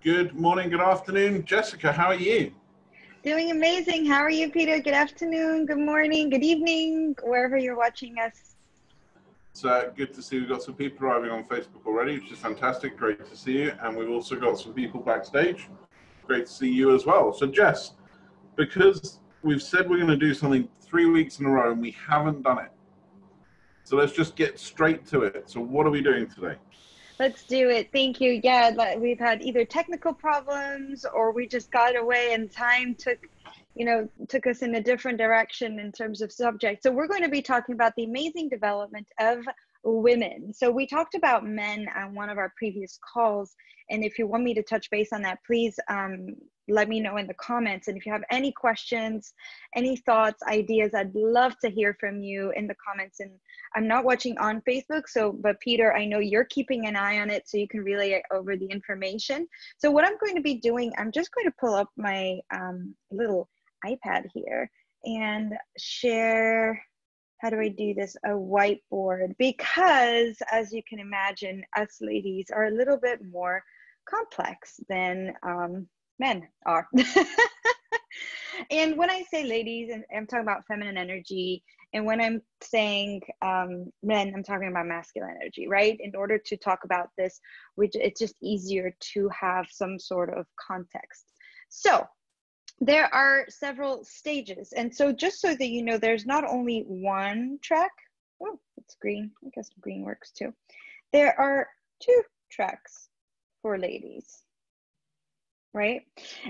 Good morning, good afternoon. Jessica, how are you? Doing amazing. How are you, Peter? Good afternoon, good morning, good evening, wherever you're watching us. It's good to see we've got some people arriving on Facebook already, which is fantastic. Great to see you. And we've also got some people backstage. Great to see you as well. So Jess, because we've said we're going to do something 3 weeks in a row and we haven't done it. So let's just get straight to it. So what are we doing today? Let's do it. Thank you. Yeah, we've had either technical problems or we just got away and time took us in a different direction in terms of subject. So we're going to be talking about the amazing development of women. So we talked about men on one of our previous calls. And if you want me to touch base on that, please let me know in the comments. And if you have any questions, any thoughts, ideas, I'd love to hear from you in the comments. And I'm not watching on Facebook, but Peter, I know you're keeping an eye on it so you can relay over the information. So what I'm going to be doing, I'm just going to pull up my little iPad here and share, how do I do this, a whiteboard, because as you can imagine, us ladies are a little bit more complex than men are. And when I say ladies, and I'm talking about feminine energy, and when I'm saying men, I'm talking about masculine energy, right? In order to talk about this, it's just easier to have some sort of context. So there are several stages. And so just so that you know, there's not only one track. Oh, it's green. I guess green works too. There are 2 tracks for ladies, right?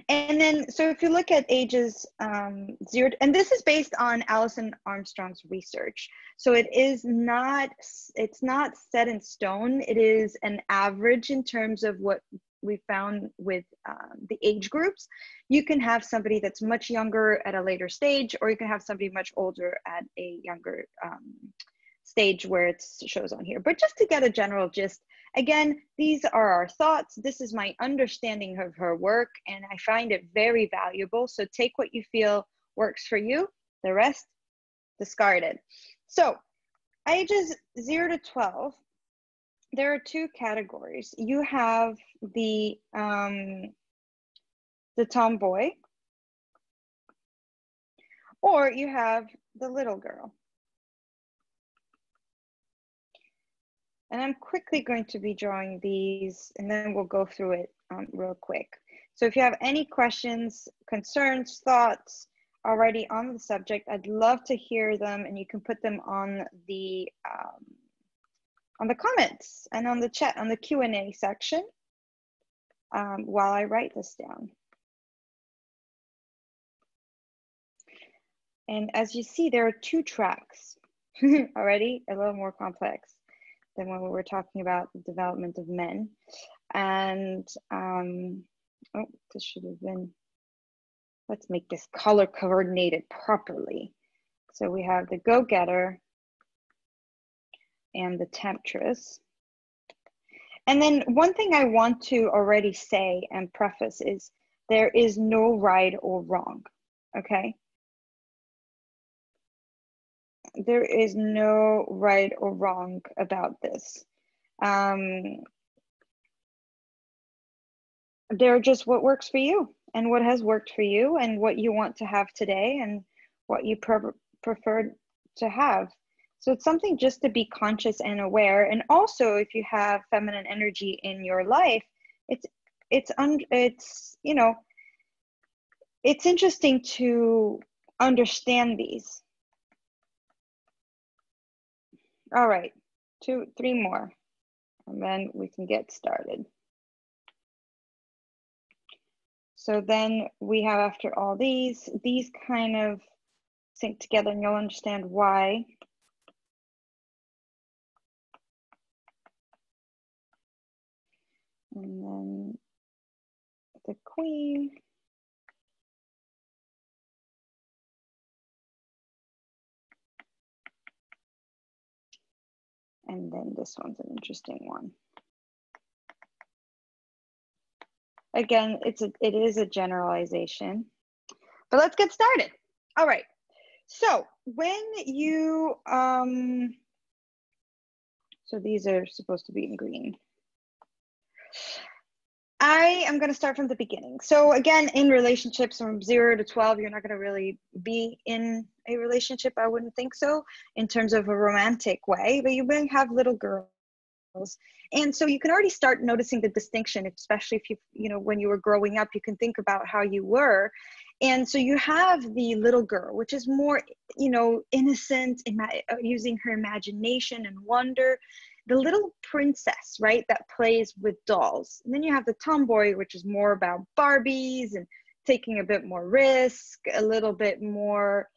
And then, so if you look at ages 0, and this is based on Alison Armstrong's research. So it's not set in stone. It is an average in terms of what we found with the age groups. You can have somebody that's much younger at a later stage, or you can have somebody much older at a younger stage where it shows on here. But just to get a general gist, again, these are our thoughts. This is my understanding of her work, and I find it very valuable. So take what you feel works for you. The rest, discard it. So ages 0 to 12, there are 2 categories. You have the tomboy, or you have the little girl. And I'm quickly going to be drawing these, and then we'll go through it real quick. So if you have any questions, concerns, thoughts already on the subject, I'd love to hear them, and you can put them on the comments and on the chat, on the Q&A section while I write this down. And as you see, there are 2 tracks already, a little more complex than when we were talking about the development of men. And, oh, this should have been, let's make this color coordinated properly. So we have the go-getter and the temptress. And then one thing I want to already say and preface is there is no right or wrong, okay? There is no right or wrong about this. They're just what works for you and what has worked for you and what you want to have today and what you prefer to have. So it's something just to be conscious and aware. And also, if you have feminine energy in your life, it's interesting to understand these. All right, 2, 3 more, and then we can get started. So then we have, after all these kind of sync together, and you'll understand why. And then the queen. And then this one's an interesting one. Again, it is a generalization, but let's get started. All right. So when you, so these are supposed to be in green. I am going to start from the beginning. So again, in relationships from 0 to 12, you're not going to really be in a relationship. I wouldn't think so in terms of a romantic way, but you may have little girls. And so you can already start noticing the distinction, especially if when you were growing up, you can think about how you were. And so you have the little girl, which is more, innocent, using her imagination and wonder. The little princess, right, that plays with dolls. And then you have the tomboy, which is more about Barbies and taking a bit more risk, a little bit more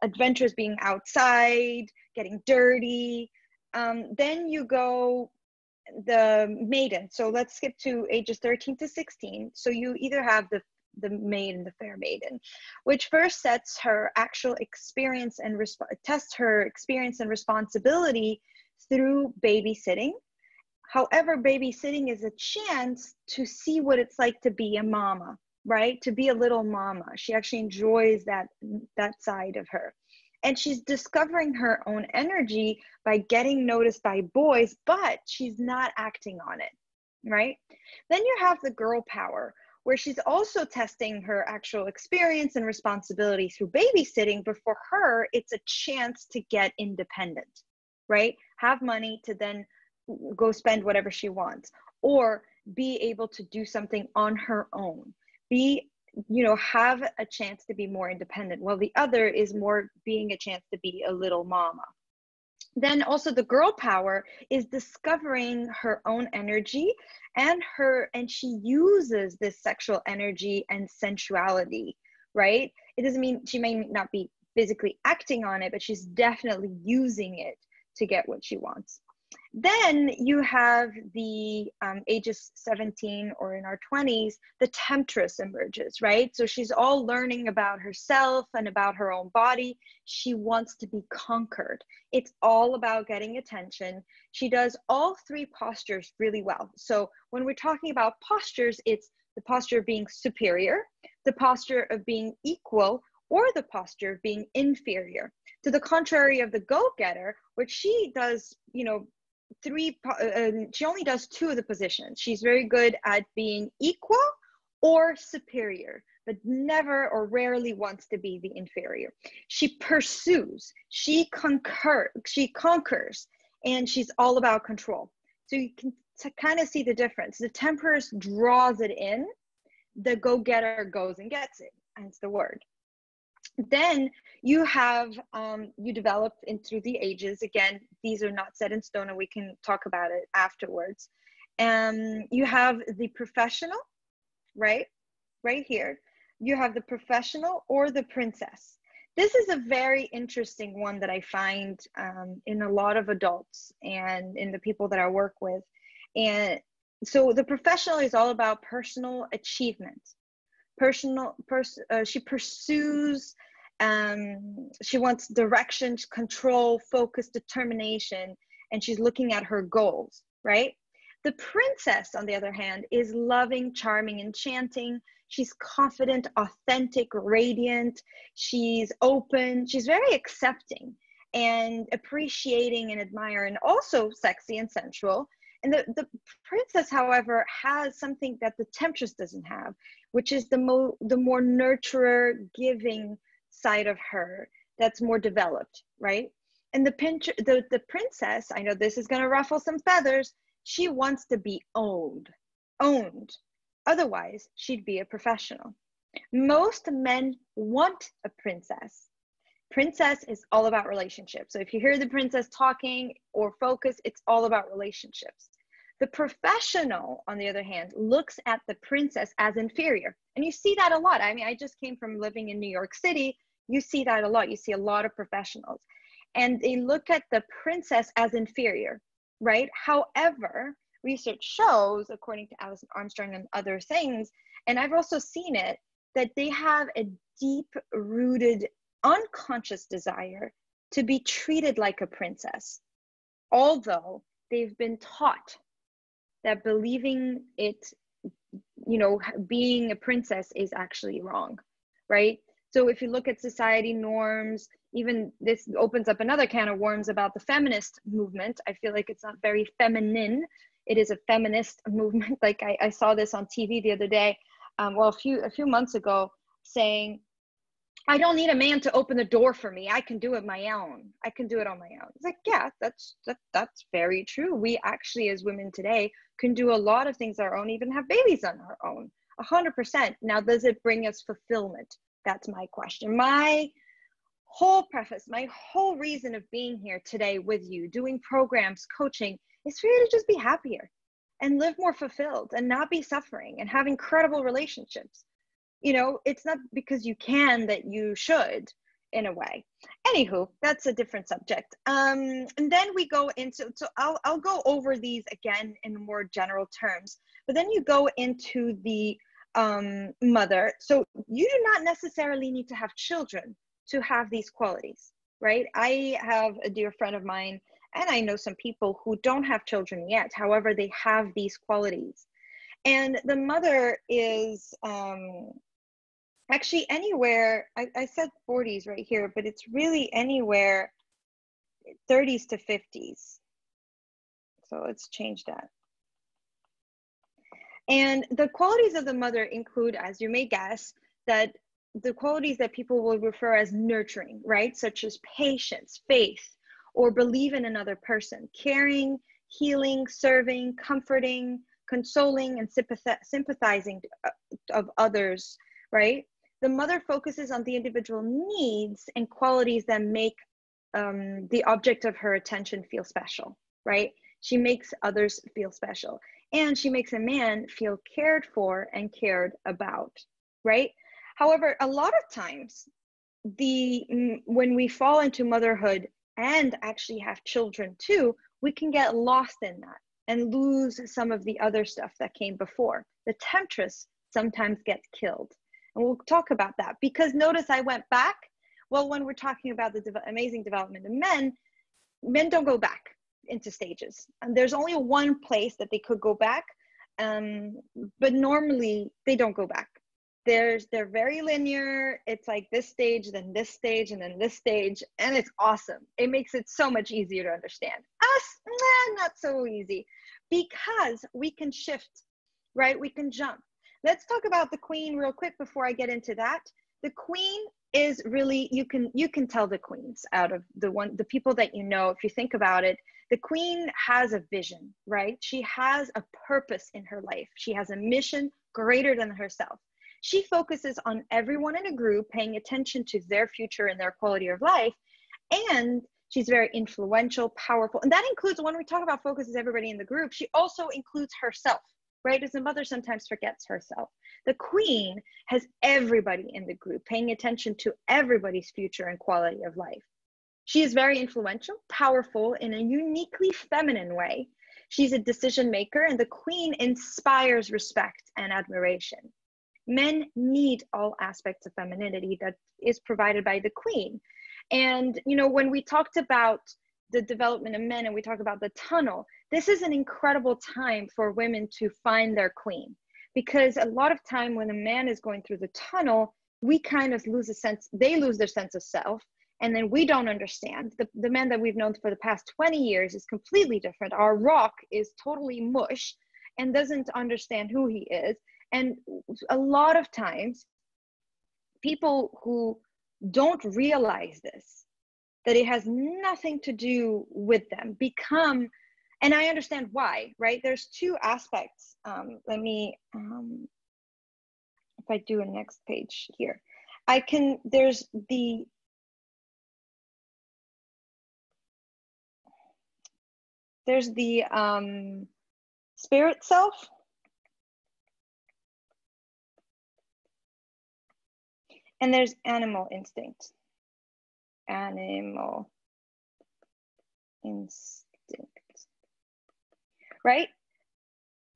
adventures, being outside, getting dirty. Then you go the maiden. So let's skip to ages 13 to 16. So you either have the maid and the fair maiden, which first sets her actual experience and tests her experience and responsibility through babysitting. However, babysitting is a chance to see what it's like to be a mama, right? To be a little mama. She actually enjoys that side of her. And she's discovering her own energy by getting noticed by boys, but she's not acting on it, right? Then you have the girl power, where she's also testing her actual experience and responsibility through babysitting, but for her, it's a chance to get independent, right? Have money to then go spend whatever she wants, or be able to do something on her own, have a chance to be more independent, while the other is more being a chance to be a little mama. Then also the girl power is discovering her own energy and she uses this sexual energy and sensuality, right? It doesn't mean she may not be physically acting on it, but she's definitely using it to get what she wants. Then you have the ages 17 or in our 20s, the temptress emerges, right? So she's all learning about herself and about her own body. She wants to be conquered. It's all about getting attention. She does all three postures really well. So when we're talking about postures, it's the posture of being superior, the posture of being equal, or the posture of being inferior. To the contrary of the go-getter, which she does, she only does two of the positions. She's very good at being equal or superior, but never or rarely wants to be the inferior. She pursues, she conquers, and she's all about control. So you can kind of see the difference. The temperance draws it in, the go-getter goes and gets it, hence the word. Then you have, you develop through the ages. Again, these are not set in stone and we can talk about it afterwards. You have the professional, right? Right here. You have the professional or the princess. This is a very interesting one that I find in a lot of adults and in the people that I work with. And so the professional is all about personal achievement. She pursues, she wants direction, control, focus, determination, and she's looking at her goals, right? The princess, on the other hand, is loving, charming, enchanting. She's confident, authentic, radiant. She's open. She's very accepting and appreciating and admiring, and also sexy and sensual. And the princess, however, has something that the temptress doesn't have, which is the more nurturer, giving side of her that's more developed, right? And the princess, I know this is going to ruffle some feathers, she wants to be owned. Otherwise, she'd be a professional. Most men want a princess. Princess is all about relationships. So if you hear the princess talking or focus, it's all about relationships. The professional, on the other hand, looks at the princess as inferior. And you see that a lot. I mean, I just came from living in New York City. You see that a lot. You see a lot of professionals. And they look at the princess as inferior, right? However, research shows, according to Alison Armstrong and other things, and I've also seen it, that they have a deep-rooted unconscious desire to be treated like a princess, although they've been taught that believing it, being a princess is actually wrong, right? So if you look at society norms, even this opens up another can of worms about the feminist movement. I feel like it's not very feminine it is a feminist movement. Like I saw this on TV the other day, well, a few months ago, saying, I don't need a man to open the door for me. I can do it my own. I can do it on my own. It's like, yeah, that's very true. We actually, as women today, can do a lot of things on our own, even have babies on our own, 100%. Now, does it bring us fulfillment? That's my question. My whole preface, my whole reason of being here today with you, doing programs, coaching, is for you to just be happier and live more fulfilled and not be suffering and have incredible relationships. You know, it's not because you can that you should, in a way. Anywho, that's a different subject. And then we go into, so I'll go over these again in more general terms, but then you go into the mother. So you do not necessarily need to have children to have these qualities, right? I have a dear friend of mine, and I know some people who don't have children yet. However, they have these qualities. And the mother is actually anywhere, I said 40s right here, but it's really anywhere 30s to 50s. So let's change that. And the qualities of the mother include, as you may guess, that the qualities that people will refer as nurturing, right? Such as patience, faith, or believe in another person, caring, healing, serving, comforting, consoling, and sympathizing of others, right? The mother focuses on the individual needs and qualities that make the object of her attention feel special, right? She makes others feel special. And she makes a man feel cared for and cared about, right? However, a lot of times, when we fall into motherhood and actually have children too, we can get lost in that and lose some of the other stuff that came before. The temptress sometimes gets killed. And we'll talk about that, because notice I went back. Well, when we're talking about the amazing development of men don't go back into stages. And there's only one place that they could go back, but normally they don't go back. They're very linear. It's like this stage, then this stage, and then this stage, and it's awesome. It makes it so much easier to understand. Us, not so easy, because we can shift, right? We can jump. Let's talk about the queen real quick before I get into that. The queen is really, you can tell the queens out of the people that you know, if you think about it, the queen has a vision, right? She has a purpose in her life. She has a mission greater than herself. She focuses on everyone in a group, paying attention to their future and their quality of life. And she's very influential, powerful. And that includes, when we talk about focuses everybody in the group, she also includes herself, right? As a mother sometimes forgets herself. The queen has everybody in the group, paying attention to everybody's future and quality of life. She is very influential, powerful in a uniquely feminine way. She's a decision maker, and the queen inspires respect and admiration. Men need all aspects of femininity that is provided by the queen. And, you know, when we talked about the development of men and we talk about the tunnel, this is an incredible time for women to find their queen. Because a lot of time when a man is going through the tunnel, we kind of lose they lose their sense of self. And then we don't understand. The man that we've known for the past 20 years is completely different. Our rock is totally mush and doesn't understand who he is. And a lot of times, people who don't realize this, that it has nothing to do with them, become, and I understand why, right? There's two aspects. Let me, if I do a next page here, there's the spirit self. And there's animal instinct. Animal instinct. Right?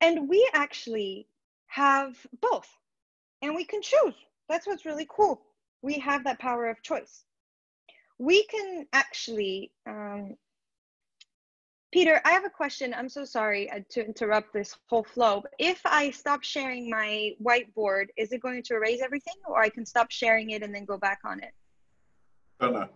And we actually have both. And we can choose. That's what's really cool. We have that power of choice. We can actually, Peter, I have a question. I'm so sorry to interrupt this whole flow. But if I stop sharing my whiteboard, is it going to erase everything, or I can stop sharing it and then go back on it? Don't know.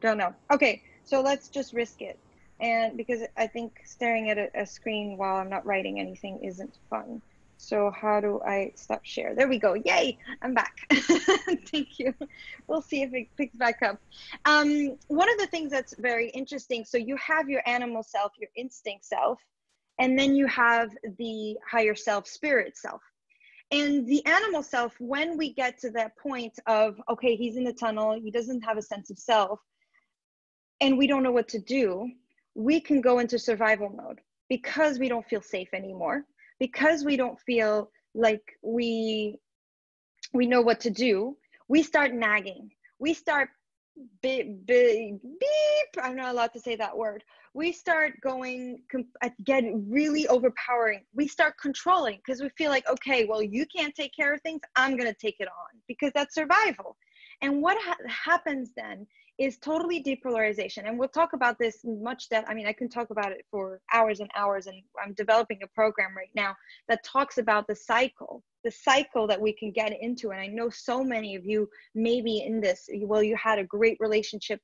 Don't know. Okay, so let's just risk it. And because I think staring at a screen while I'm not writing anything isn't fun. So how do I stop share? There we go. Yay, I'm back. Thank you. We'll see if it picks back up. One of the things that's very interesting, so you have your animal self, your instinct self, and then you have the higher self, spirit self. And the animal self, when we get to that point of, okay, he's in the tunnel, he doesn't have a sense of self, and we don't know what to do, we can go into survival mode because we don't feel safe anymore, because we don't feel like we know what to do. We start nagging. We start beep, beep, beep. I'm not allowed to say that word. We start going, get really overpowering. We start controlling because we feel like, okay, well, you can't take care of things. I'm going to take it on because that's survival. And what happens then is totally depolarization. And we'll talk about this in much depth. I mean, I can talk about it for hours and hours, and I'm developing a program right now that talks about the cycle that we can get into. And I know so many of you may be in this. Well, you had a great relationship,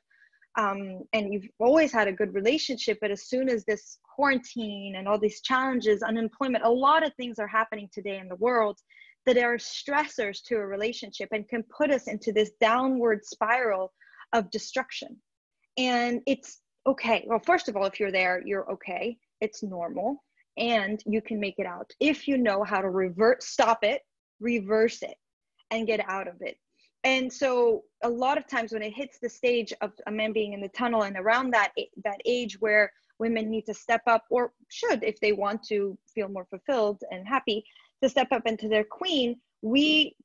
and you've always had a good relationship, but as soon as this quarantine and all these challenges, unemployment, a lot of things are happening today in the world that are stressors to a relationship and can put us into this downward spiral of destruction. And it's okay. Well, first of all, if you're there, you're okay. It's normal, and you can make it out if you know how to stop it, reverse it, and get out of it. And so a lot of times when it hits the stage of a man being in the tunnel, and around that age where women need to step up, or should, if they want to feel more fulfilled and happy, to step up into their queen, we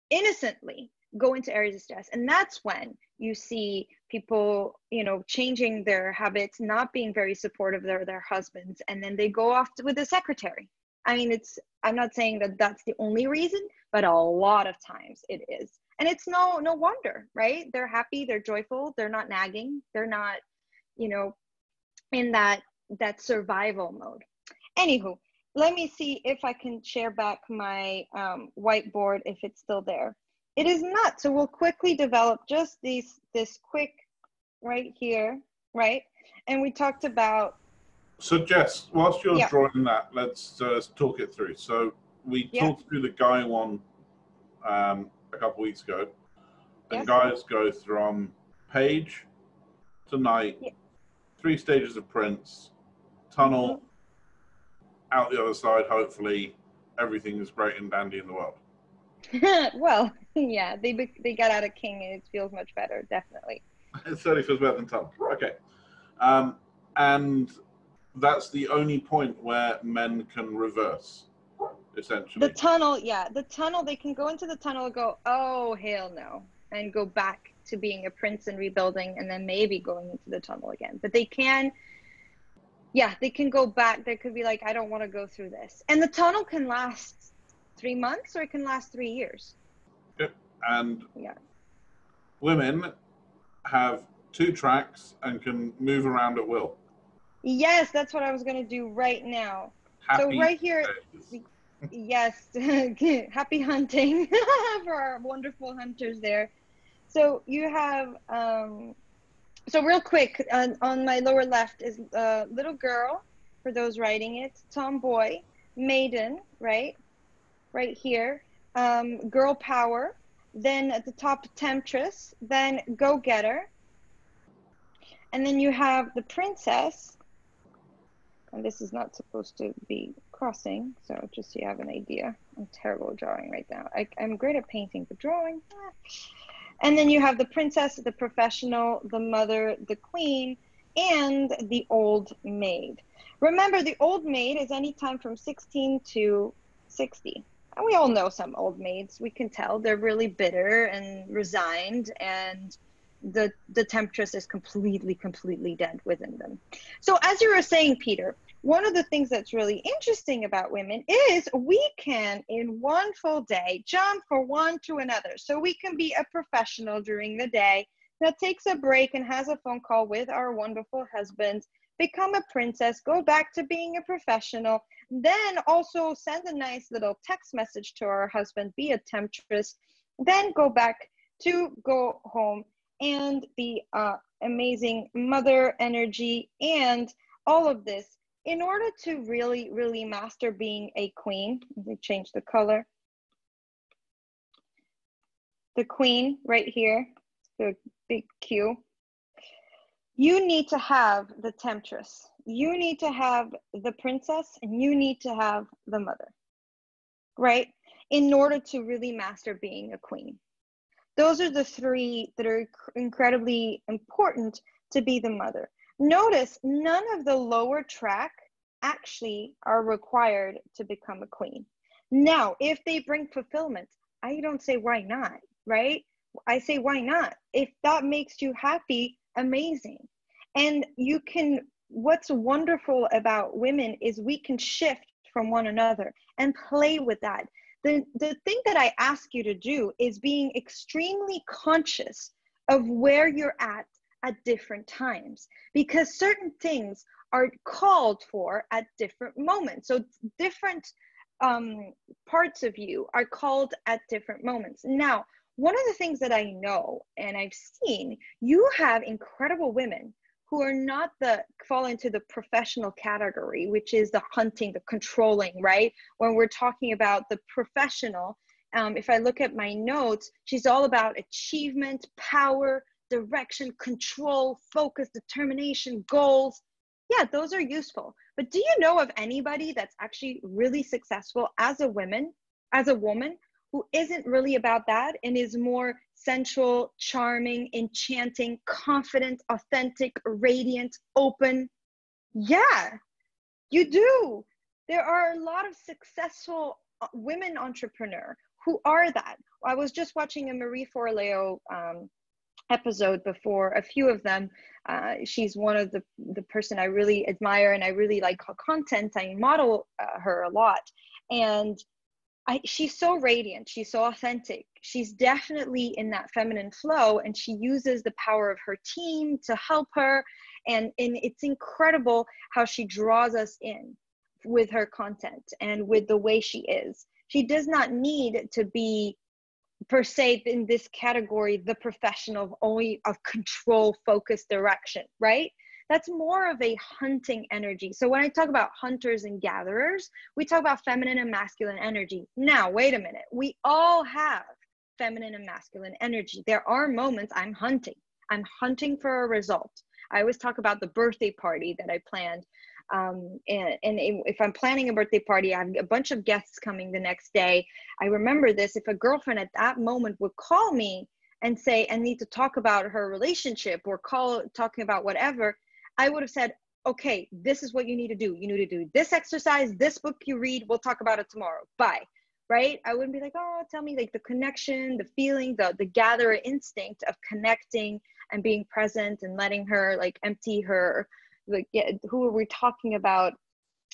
innocently go into areas of stress. And that's when you see people, changing their habits, not being very supportive of their husbands, and then they go off with a secretary. I mean, I'm not saying that that's the only reason, but a lot of times it is. And it's no wonder, right? They're happy, they're joyful, they're not nagging, they're not, in that survival mode. Anywho, let me see if I can share back my whiteboard, if it's still there. It is not, so we'll quickly develop just this quick right here, right? And we talked about. So Jess, whilst you're drawing that, let's talk it through. So we talked through the Gaia one a couple weeks ago, and guys go from page to knight, 3 stages of prince, tunnel, out the other side, hopefully everything is great and dandy in the world. Well, yeah, they got out of king and it feels much better, definitely. It certainly feels better than tunnel. Okay. And that's the only point where men can reverse, essentially. The tunnel, they can go into the tunnel and go, oh, hell no, and go back to being a prince and rebuilding, and then maybe going into the tunnel again. But they can go back. They could be like, I don't want to go through this. And the tunnel can last 3 months, or it can last 3 years. Yep. And women have 2 tracks and can move around at will. Yes, that's what I was going to do right now. Happy so right here, yes, happy hunting for our wonderful hunters there. So you have, so real quick, on my lower left is little girl, for those writing it, tomboy, maiden, right here, girl power, then at the top, temptress, then go-getter, and then you have the princess, and this is not supposed to be crossing, so just so you have an idea. I'm terrible at drawing right now. I'm great at painting, but drawing, And then you have the princess, the professional, the mother, the queen, and the old maid. Remember, the old maid is anytime from 16 to 60. And we all know some old maids. We can tell they're really bitter and resigned, and the temptress is completely dead within them. So as you were saying, Peter, one of the things that's really interesting about women is we can, in one full day, jump from one to another. So we can be a professional during the day that takes a break and has a phone call with our wonderful husbands, become a princess, go back to being a professional, then also send a nice little text message to our husband, be a temptress, then go back to go home and the amazing mother energy and all of this in order to really, really master being a queen. Let me change the color. The queen right here, the big Q. You need to have the temptress. You need to have the princess, and you need to have the mother, right? In order to really master being a queen. Those are the three that are incredibly important to be the mother. Notice none of the lower track actually are required to become a queen. Now, if they bring fulfillment, I don't say why not, right? I say why not? If that makes you happy, amazing. And you can, what's wonderful about women is we can shift from one another and play with that. The thing that I ask you to do is being extremely conscious of where you're at different times, because certain things are called for at different moments. So different parts of you are called at different moments. Now, one of the things that I know and I've seen, you have incredible women who are not fall into the professional category, which is the hunting, the controlling, right? When we're talking about the professional, if I look at my notes, she's all about achievement, power, direction, control, focus, determination, goals. Yeah, those are useful. But do you know of anybody that's actually really successful as a woman, who isn't really about that and is more sensual, charming, enchanting, confident, authentic, radiant, open? Yeah, you do. There are a lot of successful women entrepreneurs who are that. I was just watching a Marie Forleo episode before, a few of them. She's one of the person I really admire, and I really like her content. I model her a lot. And she's so radiant. She's so authentic. She's definitely in that feminine flow, and she uses the power of her team to help her. And it's incredible how she draws us in with her content and with the way she is. She does not need to be, per se, in this category, the professional only of control, focus, direction, right? That's more of a hunting energy. So when I talk about hunters and gatherers, we talk about feminine and masculine energy. Now, wait a minute. We all have feminine and masculine energy. There are moments I'm hunting. I'm hunting for a result. I always talk about the birthday party that I planned. And if I'm planning a birthday party, I have a bunch of guests coming the next day. I remember this. If a girlfriend at that moment would call me and say, and need to talk about her relationship or talking about whatever, I would have said, okay, this is what you need to do. You need to do this exercise, this book you read, we'll talk about it tomorrow. Bye. Right? I wouldn't be like, oh, tell me, like, the connection, the feeling, the gatherer instinct of connecting and being present and letting her like empty her, like, yeah, who were we talking about?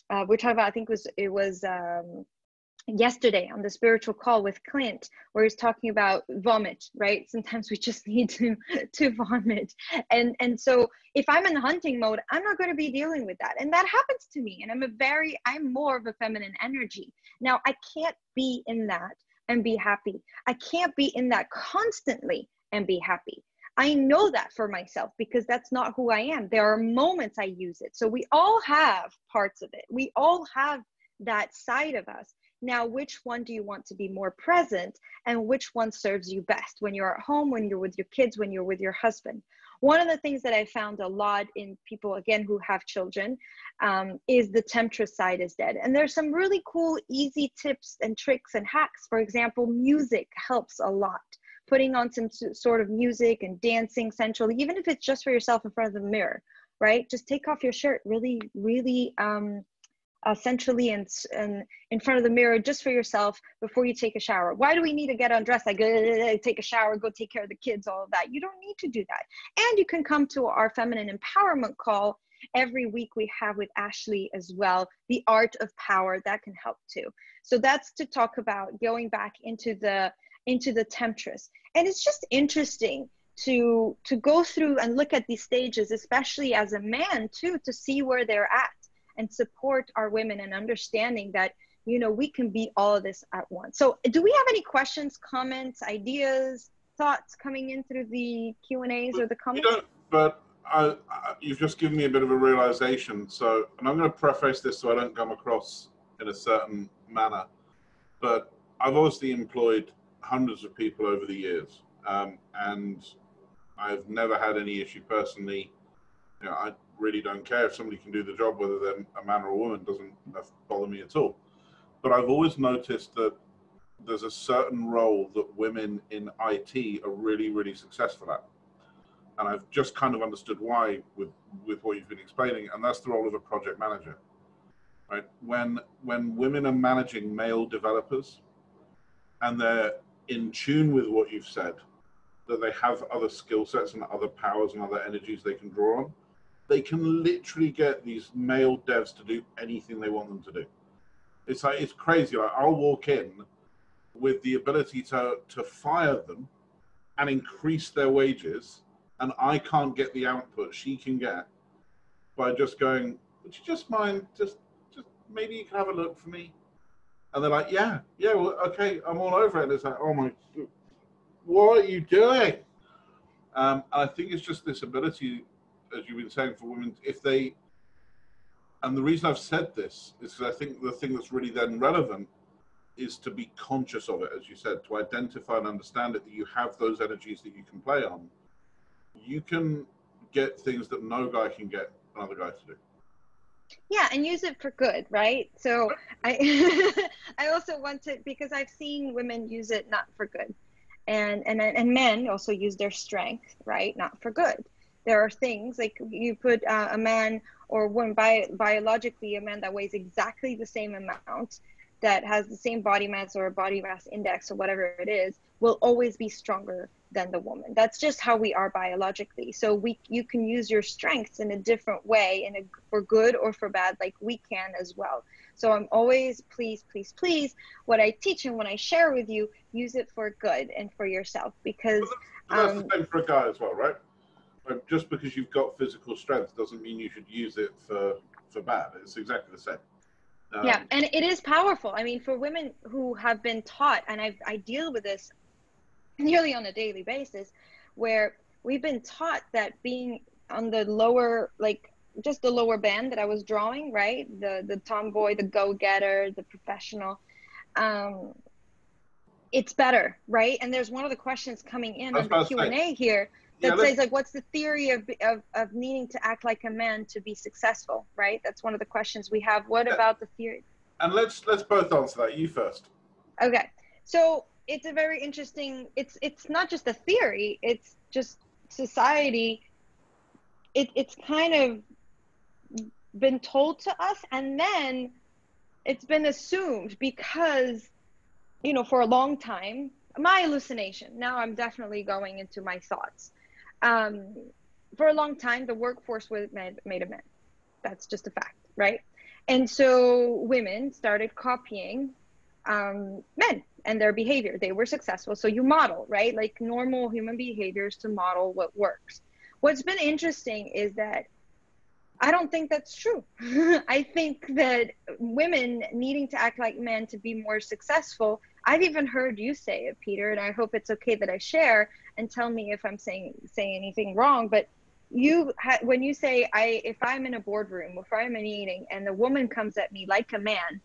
We're talking about, I think it was yesterday on the spiritual call with Clint, where he's talking about vomit, right? Sometimes we just need to vomit. And so if I'm in the hunting mode, I'm not going to be dealing with that. And that happens to me. And I'm more of a feminine energy. Now, I can't be in that and be happy. I can't be in that constantly and be happy. I know that for myself because that's not who I am. There are moments I use it. So we all have parts of it. We all have that side of us. Now, which one do you want to be more present, and which one serves you best when you're at home, when you're with your kids, when you're with your husband? One of the things that I found a lot in people, again, who have children, is the temptress side is dead. And there's some really cool, easy tips and tricks and hacks. For example, music helps a lot. Putting on some sort of music and dancing sensually, even if it's just for yourself in front of the mirror, right? Just take off your shirt really, really sensually and in front of the mirror just for yourself before you take a shower. Why do we need to get undressed, like take a shower, go take care of the kids, all of that? You don't need to do that. And you can come to our feminine empowerment call every week we have with Ashley as well, the art of power. That can help too. So that's to talk about going back into the temptress. And it's just interesting to go through and look at these stages, especially as a man too, to see where they're at and support our women and understanding that, you know, we can be all of this at once. So do we have any questions, comments, ideas? thoughts coming in through the Q&As or the comments? You don't, but you've just given me a bit of a realization. So, and I'm going to preface this so I don't come across in a certain manner, but I've obviously employed hundreds of people over the years, and I've never had any issue personally. You know, I really don't care if somebody can do the job, whether they're a man or a woman, doesn't bother me at all. But I've always noticed that there's a certain role that women in IT are really, really successful at. And I've just kind of understood why with what you've been explaining, and that's the role of a project manager, right? When women are managing male developers and they're in tune with what you've said, that they have other skill sets and other powers and other energies they can draw on, they can literally get these male devs to do anything they want them to do. It's like, it's crazy. Like, I'll walk in with the ability to fire them and increase their wages, and I can't get the output she can get by just going, would you just mind, just maybe you can have a look for me? And they're like, yeah, well, okay, I'm all over it. And it's like, oh my, what are you doing? And I think it's just this ability, as you've been saying, for women, if they, and the reason I've said this is because I think the thing that's really then relevant is to be conscious of it, as you said, to identify and understand it, that you have those energies that you can play on. You can get things that no guy can get another guy to do. Yeah, and use it for good, right? So I I also want to, because I've seen women use it not for good, and men also use their strength, right, not for good. There are things like you put a man or woman, biologically a man that weighs exactly the same amount, that has the same body mass or body mass index or whatever it is, will always be stronger than the woman. That's just how we are biologically. So you can use your strengths in a different way, for good or for bad, like we can as well. So I'm always, please, what I teach and when I share with you, use it for good and for yourself, because but that's the same for a guy as well, right? Like, just because you've got physical strength doesn't mean you should use it for bad. It's exactly the same. Yeah, and it is powerful. I mean, for women who have been taught, and I deal with this nearly on a daily basis, where we've been taught that being on the lower, like just the lower band that I was drawing, right? The tomboy, the go-getter, the professional, it's better, right? And there's one of the questions coming in on the Q&A here that says, like, what's the theory of needing to act like a man to be successful, right? That's one of the questions we have. What about the theory? And let's both answer that. You first. Okay. So it's a very interesting, it's not just a theory, it's just society. It's kind of been told to us, and then it's been assumed because, you know, for a long time, my hallucination, now I'm definitely going into my thoughts. For a long time, the workforce was made of men. That's just a fact, right? And so women started copying men and their behavior. They were successful. So you model, right? Like normal human behaviors to model what works. What's been interesting is that I don't think that's true. I think that women needing to act like men to be more successful, I've even heard you say it, Peter, and I hope it's okay that I share, and tell me if I'm saying anything wrong. But when you say, if I'm in a boardroom, if I'm in a meeting and the woman comes at me like a man,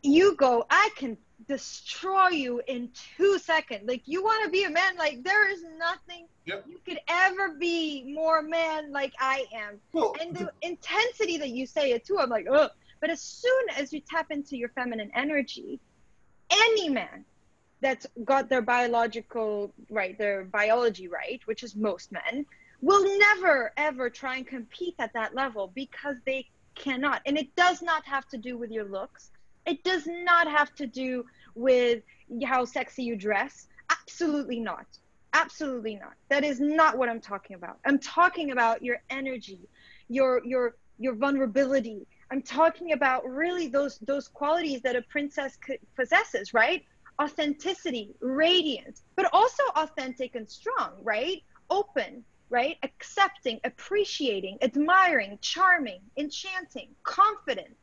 you go, I can destroy you in 2 seconds. Like, you want to be a man, like there is nothing you could ever be more man like I am. Well, and the intensity that you say it too, I'm like, ugh. But as soon as you tap into your feminine energy, any man that's got their biological right, their biology right, which is most men, will never ever try and compete at that level, because they cannot. And it does not have to do with your looks. It does not have to do with how sexy you dress. Absolutely not. Absolutely not. That is not what I'm talking about. I'm talking about your energy, your vulnerability. I'm talking about really those qualities that a princess possesses, right? Authenticity, radiance, but also authentic and strong, right? Open, right? Accepting, appreciating, admiring, charming, enchanting, confident,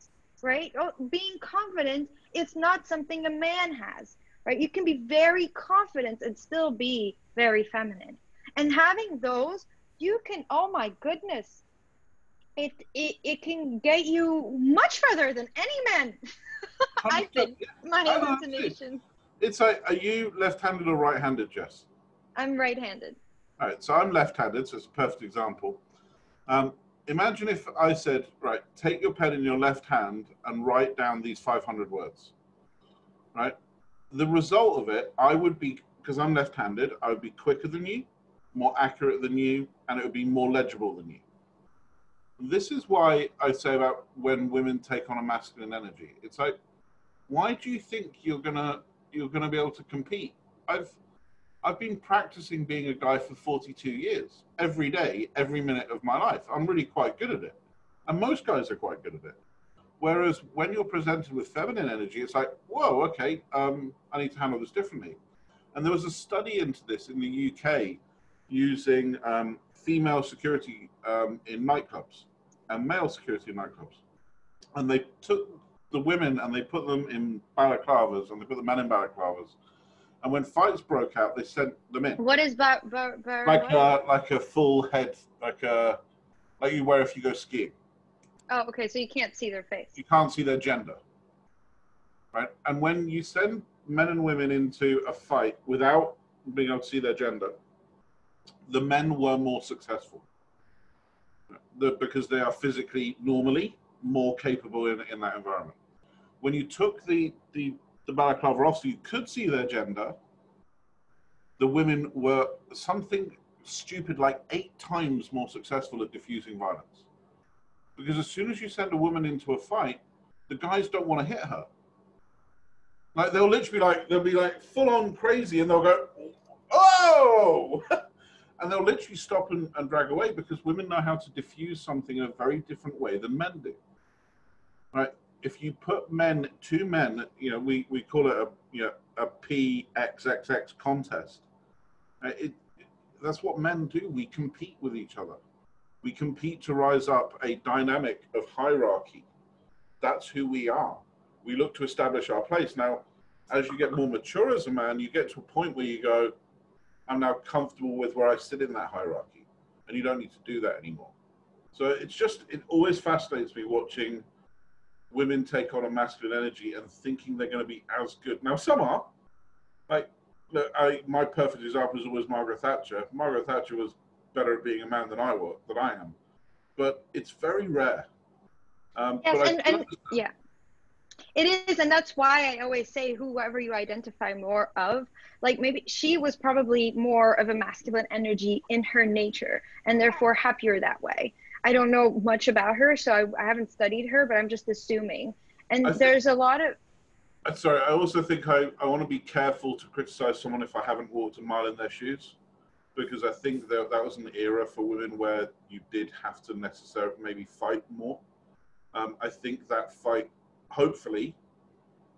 right? Being confident is not something a man has. right? You can be very confident and still be very feminine. And having those, you can, oh my goodness, it can get you much further than any man. I 100%. think my I know, hallucinations. it's like, are you left-handed or right-handed, Jess? I'm right-handed. All right, so I'm left-handed, so it's a perfect example. Imagine if I said, right, take your pen in your left hand and write down these 500 words, right? The result of it, I would be, because I'm left-handed, I would be quicker than you, more accurate than you, and it would be more legible than you. This is why I say about when women take on a masculine energy. It's like, why do you think you're gonna be able to compete? I've been practicing being a guy for 42 years, every day, every minute of my life. I'm really quite good at it. And most guys are quite good at it. Whereas when you're presented with feminine energy, it's like, whoa, okay, I need to handle this differently. And there was a study into this in the UK using female security in nightclubs and male security in nightclubs. And they took the women and they put them in balaclavas and they put the men in balaclavas. And when fights broke out, they sent them in. What is like a full head, like you wear if you go skiing. Oh, okay. So you can't see their face. You can't see their gender, right? And when you send men and women into a fight without being able to see their gender, the men were more successful because they are physically, normally, more capable in that environment. When you took the balaclava off so you could see their gender, the women were something stupid like 8 times more successful at diffusing violence. Because as soon as you send a woman into a fight, the guys don't want to hit her. Like they'll be like full on crazy and they'll go, oh! And they'll literally stop and drag away because women know how to diffuse something in a very different way than men do. Right? If you put two men, we call it a PXXX contest. That's what men do. We compete with each other. We compete to rise up a dynamic of hierarchy. That's who we are. We look to establish our place. Now, as you get more mature as a man, you get to a point where you go, I'm now comfortable with where I sit in that hierarchy. And you don't need to do that anymore. So it always fascinates me watching women take on a masculine energy and thinking they're going to be as good. Now, some are. Like, my perfect example is always Margaret Thatcher. Margaret Thatcher was better at being a man than I am. But it's very rare. Yes, and yeah, it is. And that's why I always say whoever you identify more of, like maybe she was probably more of a masculine energy in her nature and therefore happier that way. I don't know much about her, so I haven't studied her, but I'm just assuming. And there's a lot of... Sorry, I also think I want to be careful to criticize someone if I haven't walked a mile in their shoes, because I think that was an era for women where you did have to necessarily maybe fight more. I think that fight, hopefully,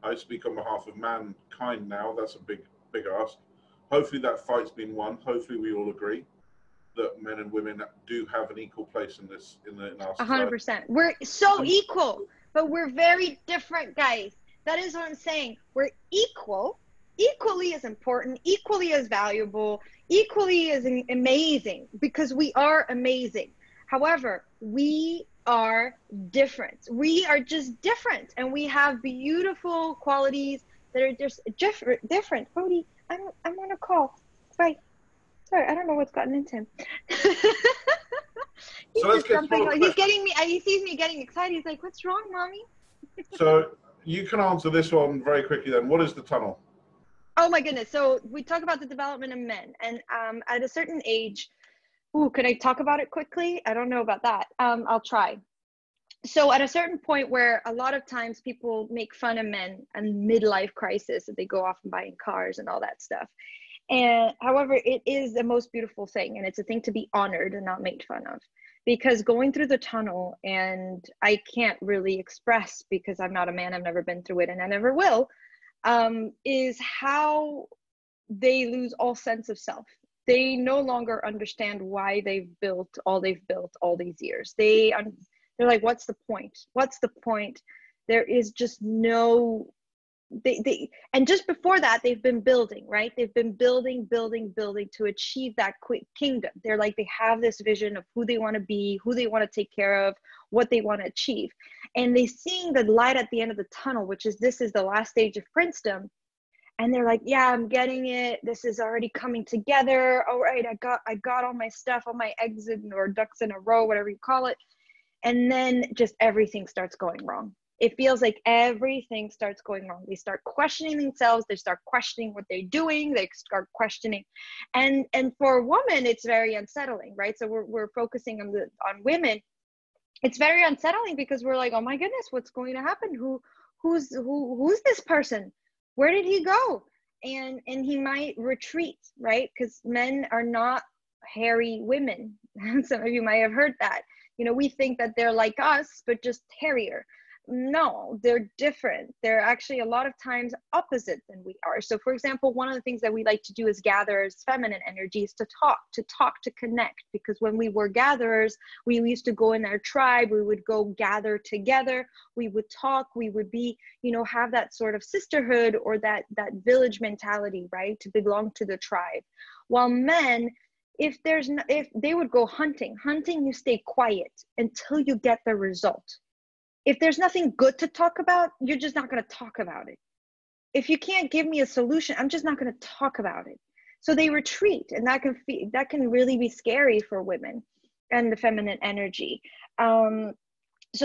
I speak on behalf of mankind now, that's a big ask. Hopefully that fight's been won. Hopefully we all agree that men and women do have an equal place in our society. 100%. We're so equal, but we're very different, guys. That is what I'm saying. We're equally as important, equally as valuable, equally as amazing, because we are amazing. However, we are different. We are just different, and we have beautiful qualities that are just different. Cody, I'm on a call. Bye. Sorry, I don't know what's gotten into him. He's so just jumping. He's getting me. He sees me getting excited. He's like, "What's wrong, mommy?" So you can answer this one very quickly. Then, what is the tunnel? Oh my goodness! So we talk about the development of men, and at a certain age, could I talk about it quickly? I don't know about that. I'll try. So at a certain point where a lot of times people make fun of men and midlife crisis, that they go off and buying cars and all that stuff. And however, it is the most beautiful thing, and it's a thing to be honored and not made fun of, because going through the tunnel, and I can't really express because I'm not a man, I've never been through it and I never will, is how they lose all sense of self. They no longer understand why they've built all these years. They're like, what's the point? What's the point? There is just no and just before that, they've been building, right? They've been building to achieve that quick kingdom. They're like, they have this vision of who they want to be, who they want to take care of, what they want to achieve. And they seeing the light at the end of the tunnel, which is, this is the last stage of princedom. And they're like, yeah, I'm getting it. This is already coming together. All right, I got all my stuff, all my eggs or ducks in a row, whatever you call it. And then just everything starts going wrong. It feels like everything starts going wrong. They start questioning themselves. They start questioning what they're doing. They start questioning. And for a woman, it's very unsettling, right? So we're focusing on women. It's very unsettling because we're like, oh my goodness, what's going to happen? Who's this person? Where did he go? And he might retreat, right? Because men are not hairy women. Some of you might have heard that. You know, we think that they're like us, but just hairier. No, they're different. They're actually a lot of times opposite than we are. So for example, one of the things that we like to do as gatherers, feminine energies, to connect, because when we were gatherers, we used to go in our tribe, we would go gather together, we would talk, we would be, you know, have that sort of sisterhood or that village mentality, right? To belong to the tribe. While men, if they would go hunting, you stay quiet until you get the result. If there's nothing good to talk about, you're just not going to talk about it. If you can't give me a solution, I'm just not going to talk about it. So they retreat, and that can really be scary for women and the feminine energy. So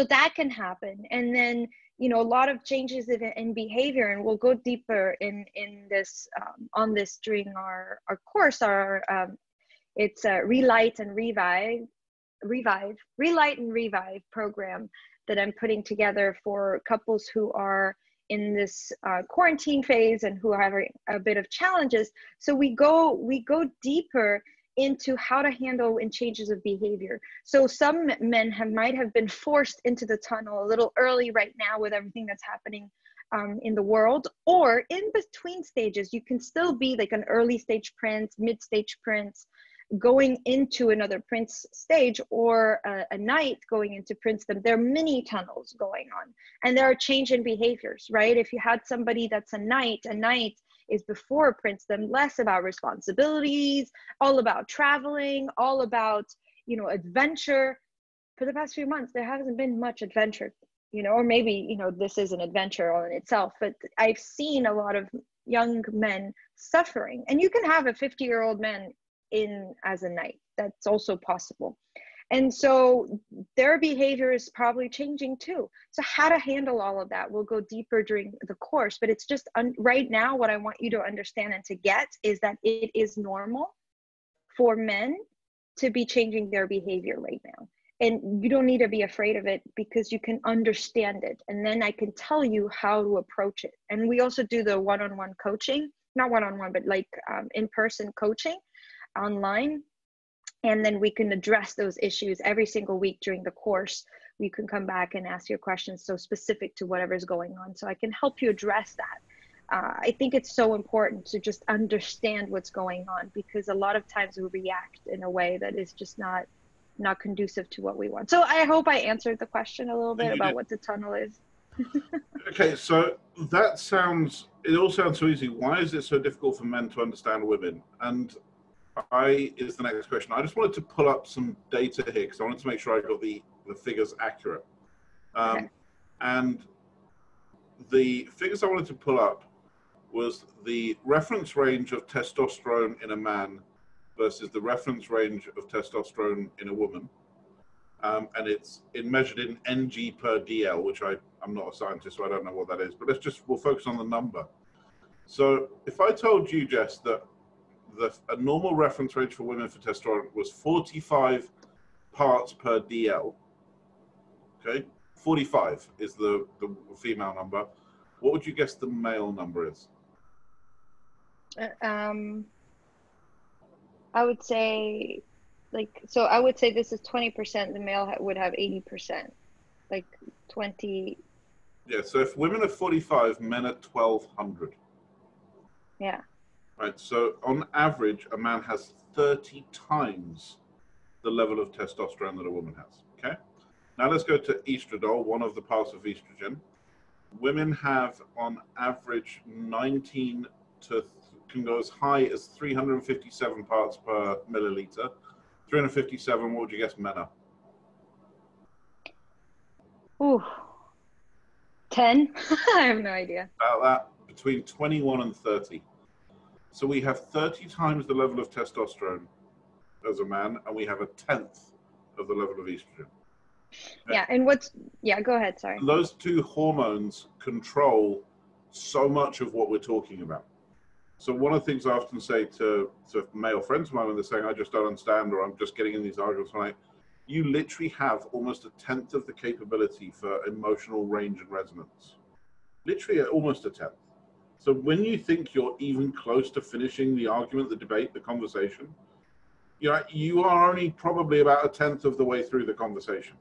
that can happen. And then, you know, a lot of changes in behavior, and we'll go deeper in this on this during our course. It's a Relight and Revive program that I'm putting together for couples who are in this quarantine phase and who have a bit of challenges. So we go deeper into how to handle in changes of behavior. So some men might have been forced into the tunnel a little early right now with everything that's happening in the world, or in between stages. You can still be like an early stage prince, mid-stage prince, going into another prince stage, or a knight going into princedom. There are many tunnels going on, and there are change in behaviors, right? If you had somebody that's a knight is before princedom, less about responsibilities, all about traveling, all about, you know, adventure. For the past few months, there hasn't been much adventure, you know, or maybe, you know, this is an adventure on itself, but I've seen a lot of young men suffering. And you can have a 50-year-old man in as a knight. That's also possible. And so their behavior is probably changing too. So how to handle all of that, we'll go deeper during the course, but it's just right now, what I want you to understand and to get is that it is normal for men to be changing their behavior right now. And you don't need to be afraid of it, because you can understand it. And then I can tell you how to approach it. And we also do the one-on-one coaching, not one-on-one, but like in-person coaching online. And then we can address those issues every single week during the course. You can come back and ask your questions so specific to whatever's going on. So I can help you address that. I think it's so important to just understand what's going on, because a lot of times we react in a way that is just not conducive to what we want. So I hope I answered the question a little bit about what the tunnel is. Okay, so it all sounds so easy. Why is it so difficult for men to understand women? And is the next question. I just wanted to pull up some data here because I wanted to make sure I got the figures accurate. Okay. And the figures I wanted to pull up was the reference range of testosterone in a man versus the reference range of testosterone in a woman. And it's measured in Ng per DL, which I'm not a scientist, so I don't know what that is, but we'll focus on the number. So if I told you, Jess, that a normal reference range for women for testosterone was 45 parts per DL, okay? 45 is the female number. What would you guess the male number is? I would say, I would say this is 20%, the male would have 80%, like 20. Yeah, so if women are 45, men are 1,200. Yeah. Right, so on average, a man has 30 times the level of testosterone that a woman has, okay? Now let's go to estradiol, one of the parts of estrogen. Women have on average 19 to can go as high as 357 parts per milliliter. 357, what would you guess men are? Ooh, 10? I have no idea. About that, between 21 and 30. So we have 30 times the level of testosterone as a man, and we have a tenth of the level of estrogen. Yeah, and yeah, go ahead, sorry. Those two hormones control so much of what we're talking about. So one of the things I often say to male friends of mine when they're saying, I just don't understand, or I'm just getting in these arguments, I'm like, you literally have almost a tenth of the capability for emotional range and resonance. Literally almost a tenth. So when you think you're even close to finishing the argument, the debate, the conversation, you are only probably about a tenth of the way through the conversation.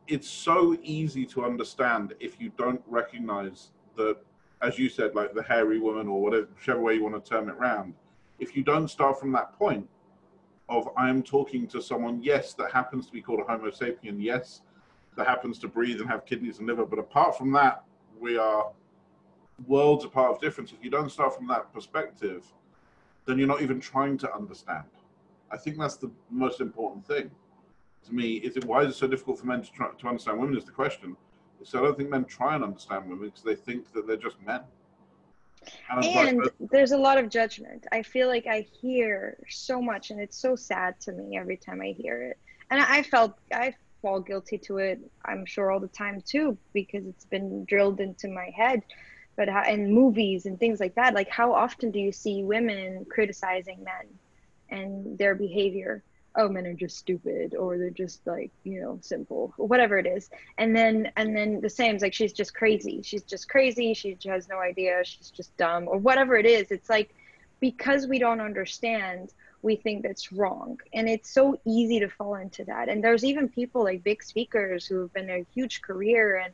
It's so easy to understand if you don't recognize that, as you said, like the hairy woman or whatever, whichever way you want to term it around. If you don't start from that point of I am talking to someone, yes, that happens to be called a Homo sapien, yes, that happens to breathe and have kidneys and liver, but apart from that, we are worlds apart of difference. If you don't start from that perspective, then you're not even trying to understand. I think that's the most important thing. To me, why is it so difficult for men to understand women is the question. So I don't think men try and understand women because they think that they're just men. And there's a lot of judgment. I feel like I hear so much, and it's so sad to me every time I hear it. And I fall guilty to it, I'm sure, all the time too, because it's been drilled into my head. But in movies and things like that, like how often do you see women criticizing men and their behavior? Oh, men are just stupid, or they're just like, simple, or whatever it is. And then the same, it's like, she's just crazy, she has no idea, she's just dumb, or whatever it is. It's like, because we don't understand, we think that's wrong, and it's so easy to fall into that. And there's even people like big speakers who have been a huge career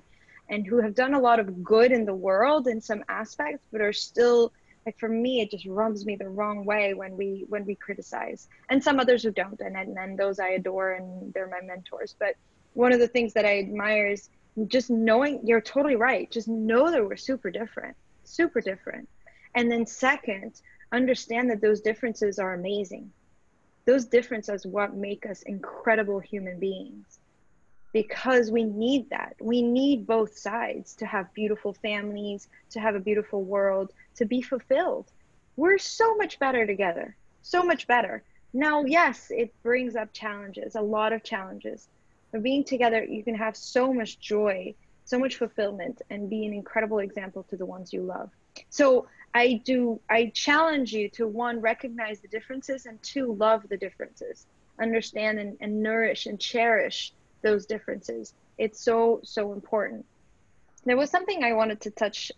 and who have done a lot of good in the world in some aspects, but are still, like, for me, it just rubs me the wrong way when we criticize, and some others who don't, and those I adore, and they're my mentors. But one of the things that I admire is just knowing, you're totally right, just know that we're super different. And then second, understand that those differences are amazing. Those differences are what make us incredible human beings, because we need that. We need both sides to have beautiful families, to have a beautiful world, to be fulfilled. We're so much better together, so much better. Now, yes, it brings up challenges, a lot of challenges. But being together, you can have so much joy, so much fulfillment, and be an incredible example to the ones you love. So I challenge you to, one, recognize the differences, and two, love the differences. Understand and nourish and cherish those differences. It's so important. There was something I wanted to touch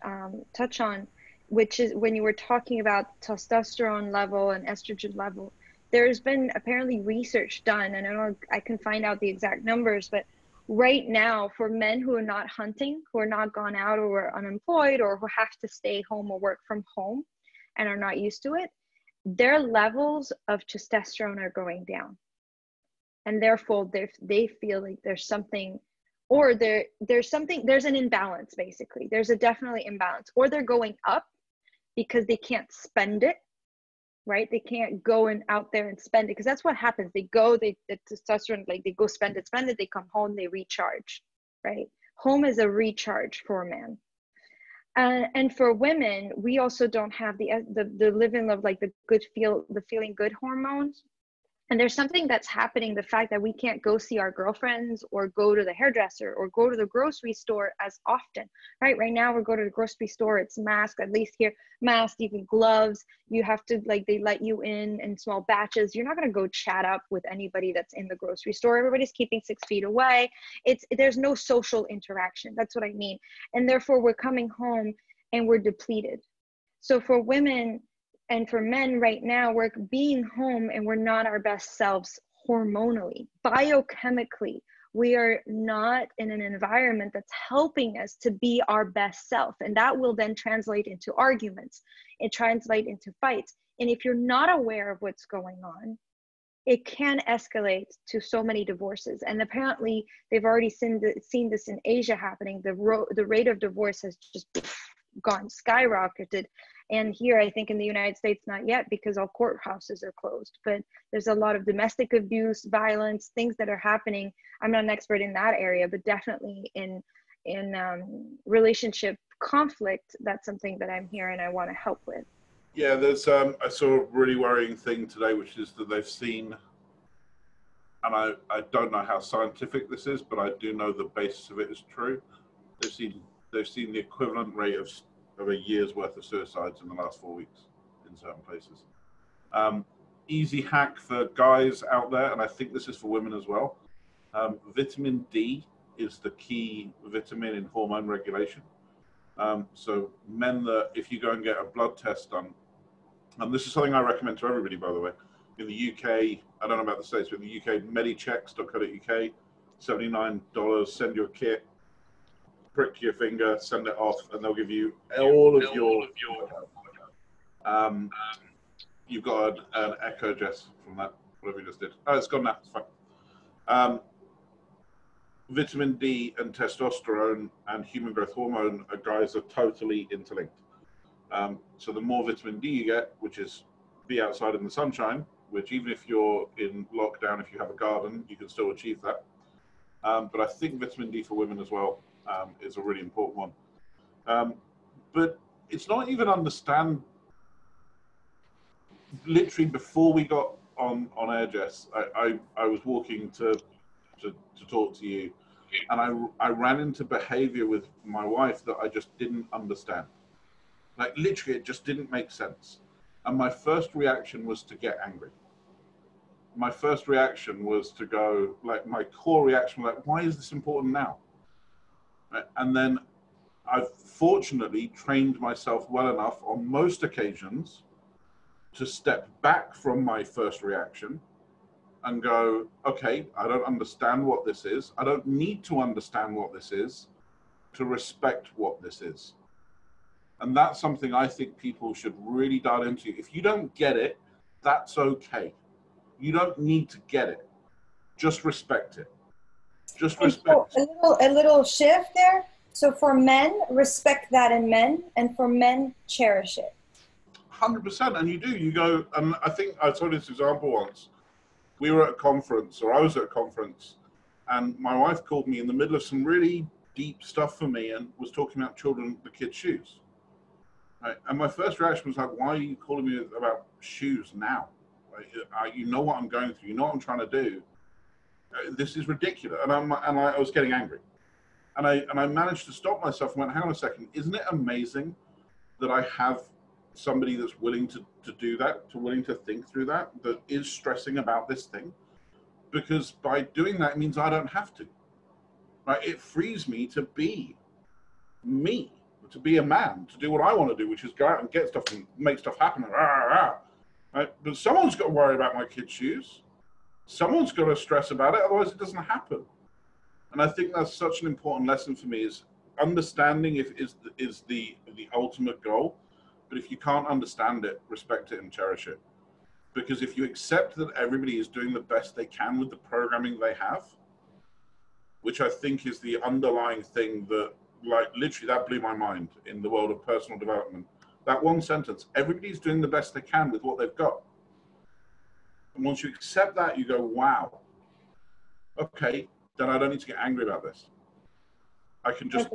on, which is when you were talking about testosterone level and estrogen level. There's been apparently research done, and I don't know, I can find out the exact numbers, but right now, for men who are not hunting, who are not gone out, or are unemployed, or who have to stay home or work from home and are not used to it, their levels of testosterone are going down. And therefore they feel like there's something, or there's an imbalance. Basically, there's a definitely imbalance, or they're going up because they can't spend it, right? They can't go out there and spend it, because that's what happens. The testosterone, like, they go spend it, they come home, they recharge, right? Home is a recharge for a man. And for women, we also don't have the living of, like, the feeling good hormones. And there's something that's happening, the fact that we can't go see our girlfriends, or go to the hairdresser, or go to the grocery store as often, right? Right now, we go to the grocery store, it's masked, at least here, masked, even gloves. You have to, like, they let you in small batches. You're not going to go chat up with anybody that's in the grocery store. Everybody's keeping 6 feet away. There's no social interaction. That's what I mean. And therefore, we're coming home and we're depleted. So for women, and for men right now, we're being home and we're not our best selves hormonally, biochemically. We are not in an environment that's helping us to be our best self. And that will then translate into arguments. It translates into fights. And if you're not aware of what's going on, it can escalate to so many divorces. And apparently they've already seen this in Asia happening. The rate of divorce has just gone skyrocketed. And here, I think in the United States, not yet, because all courthouses are closed, but there's a lot of domestic abuse, violence, things that are happening. I'm not an expert in that area, but definitely in relationship conflict, that's something that I'm here and I want to help with. Yeah, there's I saw a really worrying thing today, which is that they've seen, and I don't know how scientific this is, but I do know the basis of it is true. They've seen the equivalent rate of a year's worth of suicides in the last 4 weeks in certain places. Easy hack for guys out there, and I think this is for women as well. Vitamin D is the key vitamin in hormone regulation. So men, that if you go and get a blood test done, and this is something I recommend to everybody, by the way, in the UK, I don't know about the States, but in the UK, medichecks.co.uk, $79, send your kit, prick your finger, send it off, and they'll give you all of your you've got an echo, Jess, from that, whatever you just did. Oh, it's gone now, it's fine. Vitamin D and testosterone and human growth hormone, guys, are totally interlinked. So the more vitamin D you get, which is be outside in the sunshine, which even if you're in lockdown, if you have a garden, you can still achieve that. But I think vitamin D for women as well is a really important one. But it's not even understand. Literally before we got on air, Jess, I was walking to talk to you, and I ran into behavior with my wife that I just didn't understand. Like literally, it just didn't make sense. And my first reaction was to get angry. My first reaction was to go, like, my core reaction was like, why is this important now? And then I've fortunately trained myself well enough on most occasions to step back from my first reaction and go, okay, I don't understand what this is. I don't need to understand what this is to respect what this is. And that's something I think people should really dial into. If you don't get it, that's okay. You don't need to get it. Just respect it. Just respect it. A little shift there. So for men, respect that in men, and for men, cherish it. 100%, and you do. You go, and I think I told this example once. We were at a conference, or I was at a conference, and my wife called me in the middle of some really deep stuff for me and was talking about the kids' shoes. Right? And my first reaction was like, why are you calling me about shoes now? Like, you know what I'm going through. You know what I'm trying to do. This is ridiculous. And I was getting angry. And I managed to stop myself and went, hang on a second. Isn't it amazing that I have somebody that's willing to do that, willing to think through that is stressing about this thing? Because by doing that, it means I don't have to. Right? It frees me to be me, to be a man, to do what I want to do, which is go out and get stuff and make stuff happen. Right? But someone's got to worry about my kids' shoes. Someone's got to stress about it, otherwise it doesn't happen. And I think that's such an important lesson for me, is understanding is the ultimate goal. But if you can't understand it, respect it and cherish it. Because if you accept that everybody is doing the best they can with the programming they have, which I think is the underlying thing that, like, literally that blew my mind in the world of personal development. That one sentence, everybody's doing the best they can with what they've got. And once you accept that, you go, wow, okay, then I don't need to get angry about this. I can just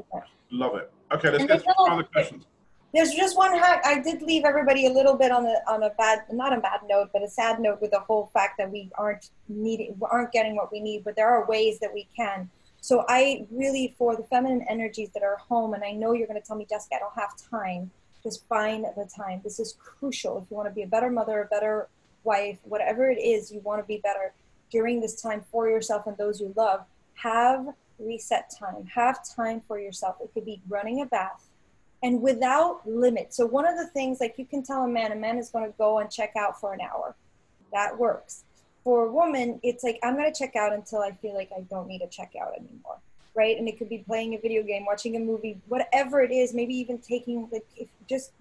love it. Okay, let's get to other questions. There's just one hack. I did leave everybody a little bit on a bad, not a bad note, but a sad note with the whole fact that we aren't getting what we need, but there are ways that we can. So I really, for the feminine energies that are home, and I know you're going to tell me, Jessica, I don't have time, just find the time. This is crucial. If you want to be a better mother, a better wife, whatever it is, you want to be better during this time for yourself and those you love, have reset time. Have time for yourself. It could be running a bath, and without limit. So one of the things, like, you can tell a man is going to go and check out for an hour. That works. For a woman, it's like, I'm going to check out until I feel like I don't need to check out anymore, right? And it could be playing a video game, watching a movie, whatever it is, maybe even taking, like, just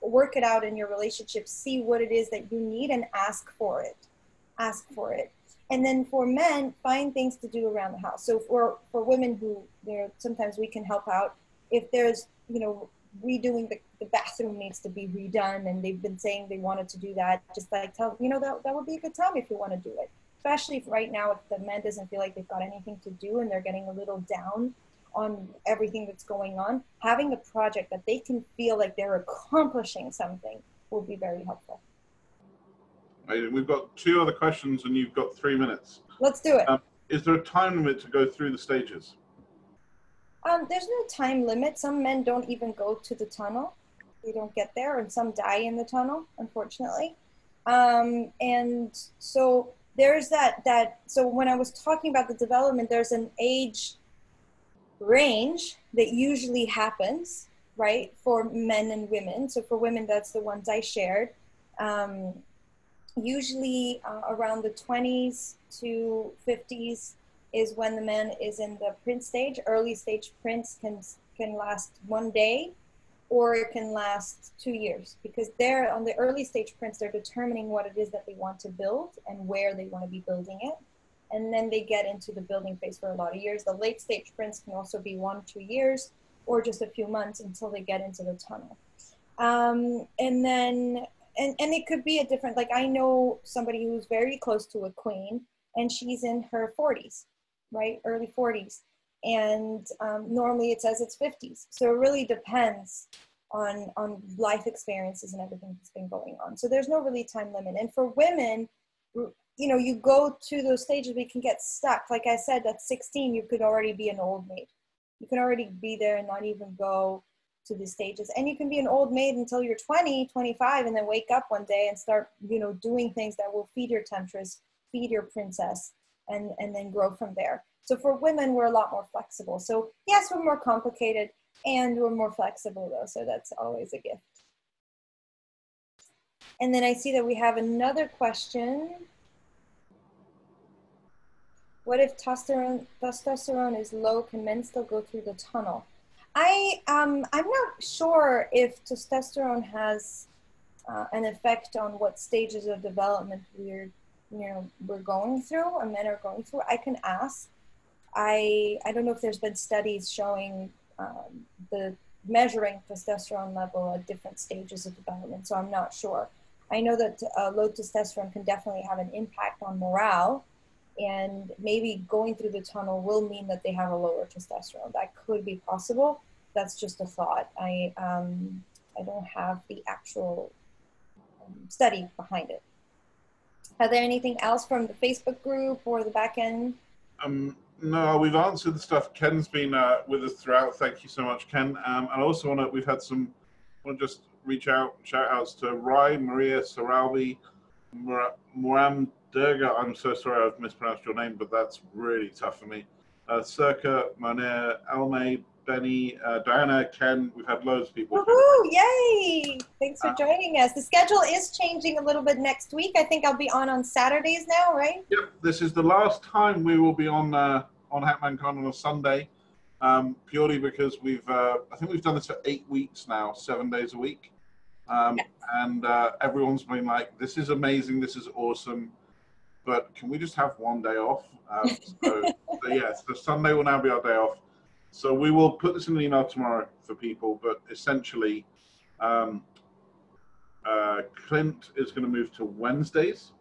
work it out in your relationship, see what it is that you need and ask for it. ask for it. And then for men, find things to do around the house. So for women who, sometimes we can help out. If there's, redoing the bathroom needs to be redone and they've been saying they wanted to do that, just like tell, that would be a good time if you want to do it. Especially if right now, if the man doesn't feel like they've got anything to do and they're getting a little down on everything that's going on, having a project that they can feel like they're accomplishing something will be very helpful. We've got 2 other questions and you've got 3 minutes. Let's do it. Is there a time limit to go through the stages? There's no time limit. Some men don't even go to the tunnel. They don't get there, and some die in the tunnel, unfortunately. And so there's so when I was talking about the development, there's an age range that usually happens, right, for men and women. So for women, that's the ones I shared. Usually around the 20s to 50s is when the man is in the print stage. Early stage prints can last 1 day, or it can last 2 years, because they're on the early stage prints, they're determining what it is that they want to build and where they want to be building it. And then they get into the building phase for a lot of years. The late stage prints can also be 1-2 years, or just a few months until they get into the tunnel. And then, and it could be a different, like I know somebody who's very close to a queen and she's in her 40s, right? Early 40s. And normally it says it's 50s. So it really depends on life experiences and everything that's been going on. So there's no really time limit. And for women, you go to those stages, we can get stuck. Like I said, at 16, you could already be an old maid. You can already be there and not even go to the stages. And you can be an old maid until you're 20, 25, and then wake up one day and start, doing things that will feed your temptress, feed your princess, and then grow from there. So for women, we're a lot more flexible. So yes, we're more complicated and we're more flexible though. So that's always a gift. And then I see that we have another question. What if testosterone is low? Can men still go through the tunnel? I'm not sure if testosterone has an effect on what stages of development we're going through, or men are going through. I can ask. I don't know if there's been studies showing the measuring testosterone level at different stages of development, so I'm not sure. I know that low testosterone can definitely have an impact on morale, and maybe going through the tunnel will mean that they have a lower testosterone. That could be possible. That's just a thought. I don't have the actual study behind it. Are there anything else from the Facebook group or the back end? No, we've answered the stuff. Ken's been with us throughout. Thank you so much, Ken. And I also want to just reach out, shout outs to Rai, Maria, Saralbi, Muram Durga. I'm so sorry I've mispronounced your name, but that's really tough for me. Circa, Moner, Almay, Benny, Diana, Ken. We've had loads of people. Woohoo! Yay! Thanks for joining us. The schedule is changing a little bit next week. I think I'll be on Saturdays now, right? Yep. This is the last time we will be on HackmanCon on a Sunday, purely because I think we've done this for 8 weeks now, 7 days a week. Yes. And everyone's been like, this is amazing, this is awesome, but can we just have one day off? So yes, the Sunday will now be our day off. So we will put this in an email tomorrow for people, but essentially Clint is going to move to Wednesdays.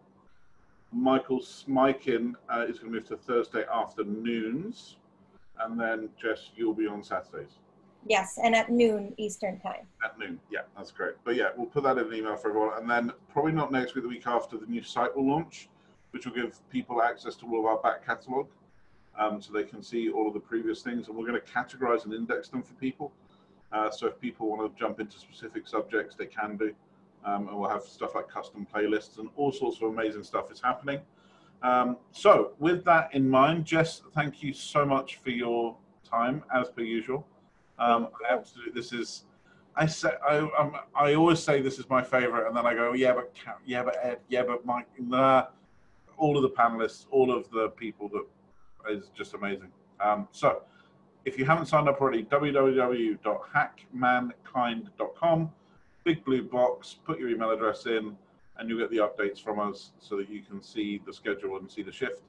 Michael Smikin is going to move to Thursday afternoons. And then Jess, you'll be on Saturdays. Yes, and at noon Eastern time. At noon, yeah, that's great. But yeah, we'll put that in an email for everyone. And then probably not next week, the week after, the new site will launch, which will give people access to all of our back catalogue. So they can see all of the previous things, and we're going to categorize and index them for people. So if people want to jump into specific subjects, they can do. And we'll have stuff like custom playlists and all sorts of amazing stuff is happening. So with that in mind, Jess, thank you so much for your time, as per usual. Absolutely, this is, I always say this is my favorite, and then I go, yeah, but Ed, yeah, but Mike, nah. All of the panelists, all of the people that is just amazing. So if you haven't signed up already, www.hackmankind.com, big blue box, put your email address in, and you'll get the updates from us so that you can see the schedule and see the shift.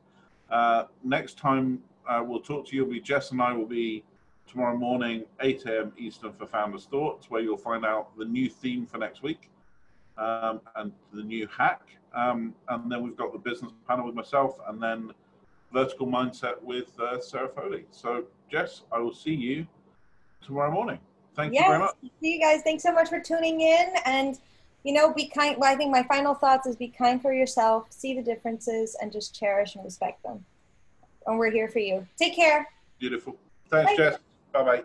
Next time we'll talk to you, will be Jess and I will be tomorrow morning, 8 a.m. Eastern for Founders Thoughts, where you'll find out the new theme for next week and the new hack. And then we've got the business panel with myself, and then vertical mindset with Sarah Foley. So Jess, I will see you tomorrow morning. Thank you very much. See you guys. Thanks so much for tuning in. And, you know, be kind. Well, I think my final thoughts is be kind for yourself, see the differences, and just cherish and respect them. And we're here for you. Take care. Beautiful. Thanks, Jess. Bye-bye.